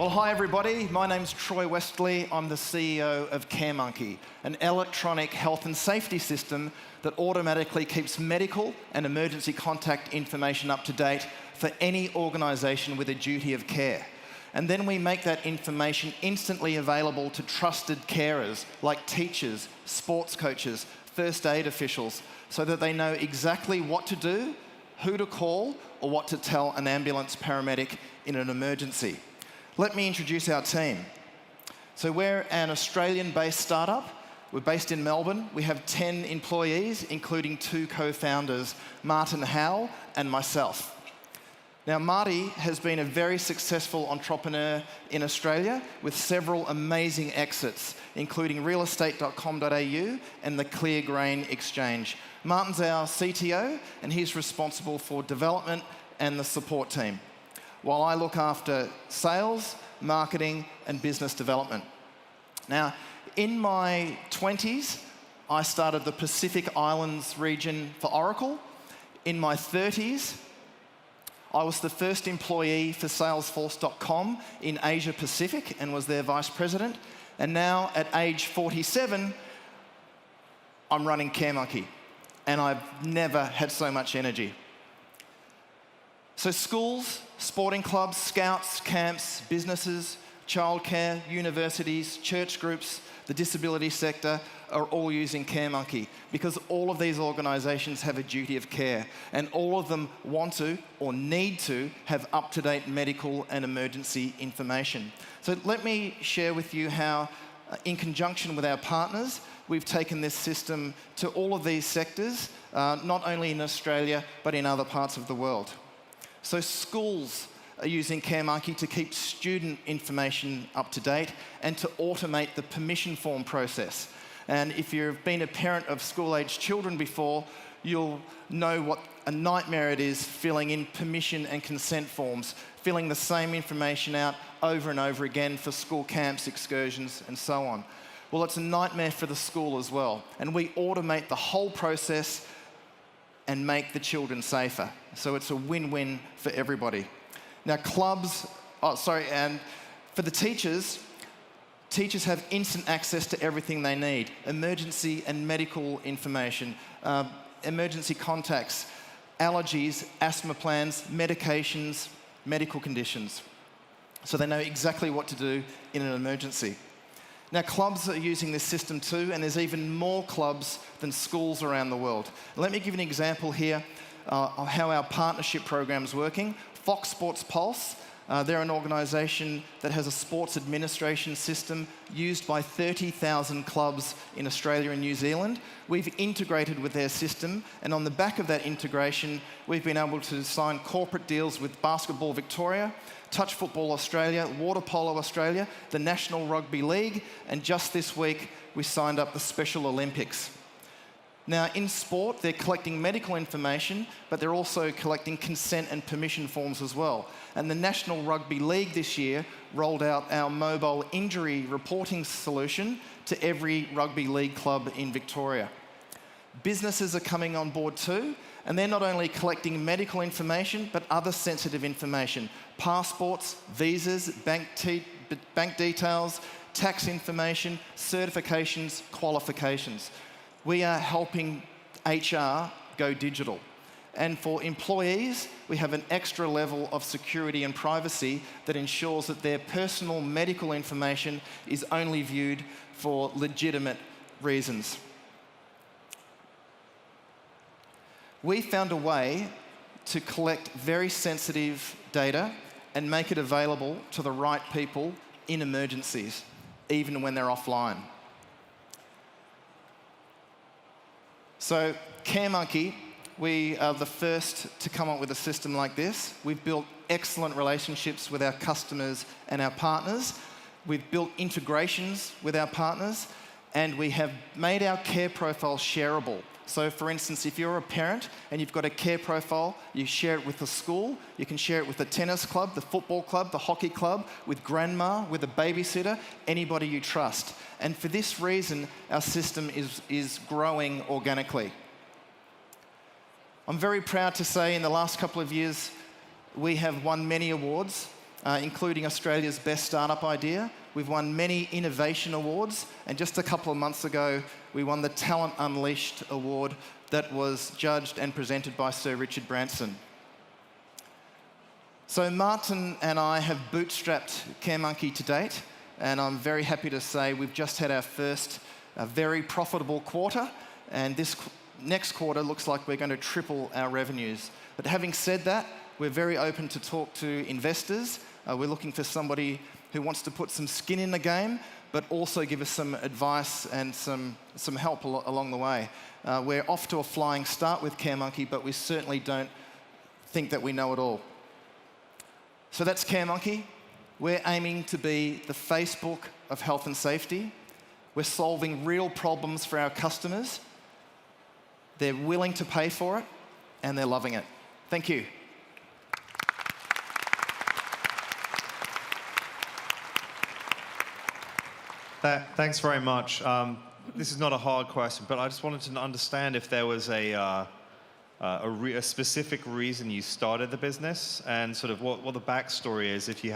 Well, hi everybody. My name's Troy Westley. I'm the CEO of CareMonkey, an electronic health and safety system that automatically keeps medical and emergency contact information up to date for any organisation with a duty of care. And then we make that information instantly available to trusted carers like teachers, sports coaches, first aid officials, so that they know exactly what to do, who to call, or what to tell an ambulance paramedic in an emergency. Let me introduce our team. So we're an Australian-based startup. We're based in Melbourne. We have 10 employees, including 2 co-founders, Martin Howell and myself. Now, Marty has been a very successful entrepreneur in Australia with several amazing exits, including realestate.com.au and the Clear Grain Exchange. Martin's our CTO, and he's responsible for development and the support team, while I look after sales, marketing, and business development. Now, in my 20s, I started the Pacific Islands region for Oracle. In my 30s, I was the first employee for Salesforce.com in Asia Pacific and was their vice president. And now, at age 47, I'm running CareMonkey, and I've never had so much energy. So schools, sporting clubs, scouts, camps, businesses, childcare, universities, church groups, the disability sector are all using CareMonkey because all of these organisations have a duty of care, and all of them want to or need to have up-to-date medical and emergency information. So let me share with you how, in conjunction with our partners, we've taken this system to all of these sectors, not only in Australia, but in other parts of the world. So schools are using CareMonkey to keep student information up to date and to automate the permission form process. And if you've been a parent of school-aged children before, you'll know what a nightmare it is filling in permission and consent forms, filling the same information out over and over again for school camps, excursions, and so on. Well, it's a nightmare for the school as well. And we automate the whole process and make the children safer. So it's a win-win for everybody. Now, and for the teachers have instant access to everything they need: emergency and medical information, emergency contacts, allergies, asthma plans, medications, medical conditions. So they know exactly what to do in an emergency. Now, clubs are using this system too, and there's even more clubs than schools around the world. Let me give you an example here of how our partnership program's working. Fox Sports Pulse, they're an organisation that has a sports administration system used by 30,000 clubs in Australia and New Zealand. We've integrated with their system, and on the back of that integration, we've been able to sign corporate deals with Basketball Victoria, Touch Football Australia, Water Polo Australia, the National Rugby League, and just this week, we signed up the Special Olympics. Now, in sport, they're collecting medical information, but they're also collecting consent and permission forms as well. And the National Rugby League this year rolled out our mobile injury reporting solution to every rugby league club in Victoria. Businesses are coming on board too, and they're not only collecting medical information, but other sensitive information: passports, visas, bank details, tax information, certifications, qualifications. We are helping HR go digital. And for employees, we have an extra level of security and privacy that ensures that their personal medical information is only viewed for legitimate reasons. We found a way to collect very sensitive data and make it available to the right people in emergencies, even when they're offline. So, CareMonkey, we are the first to come up with a system like this. We've built excellent relationships with our customers and our partners. We've built integrations with our partners, and we have made our care profile shareable. So, for instance, if you're a parent and you've got a care profile, you share it with the school, you can share it with the tennis club, the football club, the hockey club, with grandma, with a babysitter, anybody you trust. And for this reason, our system is growing organically. I'm very proud to say in the last couple of years, we have won many awards. including Australia's Best Startup Idea. We've won many innovation awards, and just a couple of months ago, we won the Talent Unleashed award that was judged and presented by Sir Richard Branson. So Martin and I have bootstrapped CareMonkey to date, and I'm very happy to say we've just had our first very profitable quarter, and this next quarter looks like we're going to triple our revenues. But having said that, we're very open to talk to investors. We're looking for somebody who wants to put some skin in the game, but also give us some advice and some help along the way. We're off to a flying start with CareMonkey, but we certainly don't think that we know it all. So that's CareMonkey. We're aiming to be the Facebook of health and safety. We're solving real problems for our customers. They're willing to pay for it, and they're loving it. Thank you. Thanks very much. This is not a hard question, but I just wanted to understand if there was a specific reason you started the business, and sort of what the backstory is, if you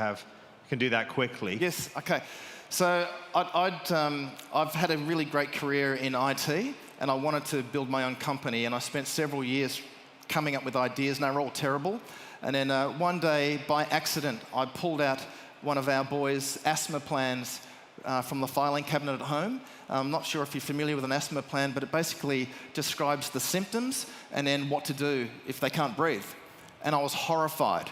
can do that quickly. Yes, okay. So I've had a really great career in IT, and I wanted to build my own company, and I spent several years coming up with ideas, and they were all terrible. And then one day, by accident, I pulled out one of our boys' asthma plans from the filing cabinet at home. I'm not sure if you're familiar with an asthma plan, but it basically describes the symptoms and then what to do if they can't breathe. And I was horrified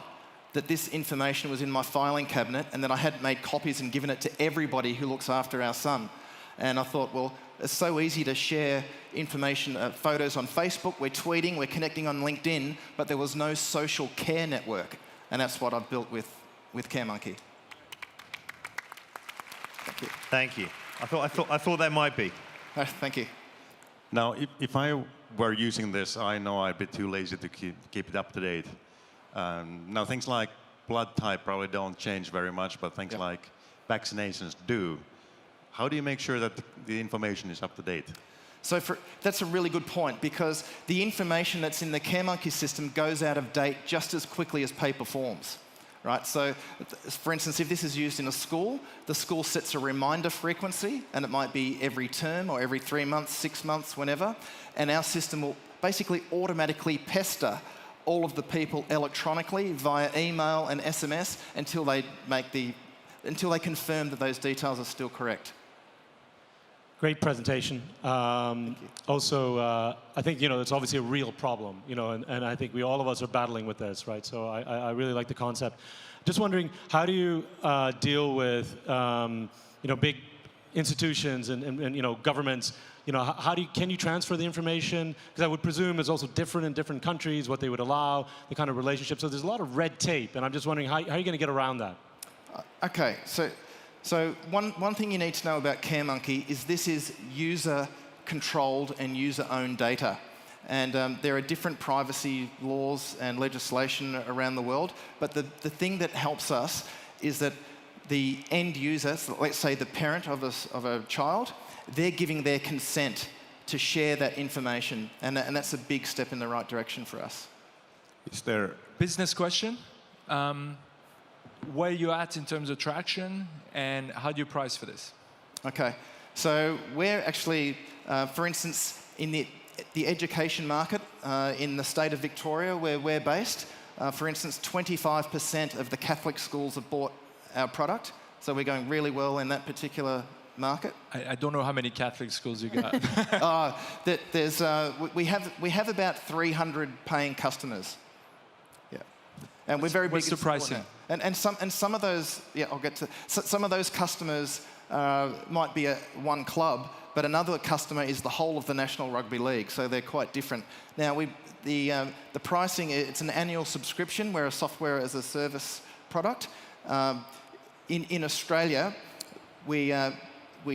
that this information was in my filing cabinet and that I had made copies and given it to everybody who looks after our son. And I thought, well, it's so easy to share information, photos on Facebook, we're tweeting, we're connecting on LinkedIn, but there was no social care network. And that's what I've built with CareMonkey. Thank you. Thank you. I thought there might be. Thank you. Now, if I were using this, I know I'd be too lazy to keep it up to date. Now, things like blood type probably don't change very much, but things like vaccinations do. How do you make sure that the information is up to date? So that's a really good point, because the information that's in the CareMonkey system goes out of date just as quickly as paper forms. Right? So, for instance, if this is used in a school, the school sets a reminder frequency, and it might be every term or every 3 months, 6 months, whenever, and our system will basically automatically pester all of the people electronically via email and SMS until they confirm that those details are still correct. Great presentation. Also, I think it's obviously a real problem, and I think all of us are battling with this, right? So I really like the concept. Just wondering, how do you deal with big institutions and governments? Can you transfer the information? Because I would presume it's also different in different countries, what they would allow, the kind of relationship. So there's a lot of red tape, and I'm just wondering how are you going to get around that? Okay, so one thing you need to know about CareMonkey is this is user-controlled and user-owned data. And there are different privacy laws and legislation around the world. But the thing that helps us is that the end user, so let's say the parent of a child, they're giving their consent to share that information. And that's a big step in the right direction for us. Is there a business question? Where are you at in terms of traction, and how do you price for this? Okay, so we're actually, for instance, in the education market in the state of Victoria, where we're based, for instance, 25% of the Catholic schools have bought our product, so we're going really well in that particular market. I don't know how many Catholic schools you got. We have about 300 paying customers. Yeah, and we're very big. What's the pricing? And some of those, I'll get to. Some of those customers might be one club, but another customer is the whole of the National Rugby League, so they're quite different. Now, the pricing, it's an annual subscription. We're a software as a service product. In Australia, we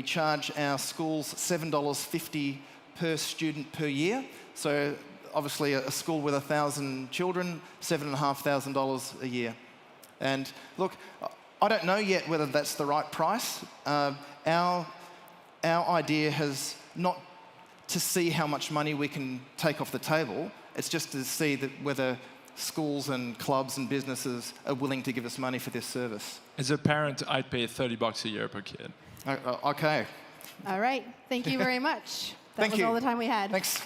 charge our schools $7.50 per student per year. So obviously a school with 1,000 children, $7,500 a year. And look, I don't know yet whether that's the right price. Our idea has not to see how much money we can take off the table. It's just to see that whether schools and clubs and businesses are willing to give us money for this service. As a parent, I'd pay $30 a year per kid. Okay. All right. Thank you very much. That Thank was you. all the time we had. Thanks.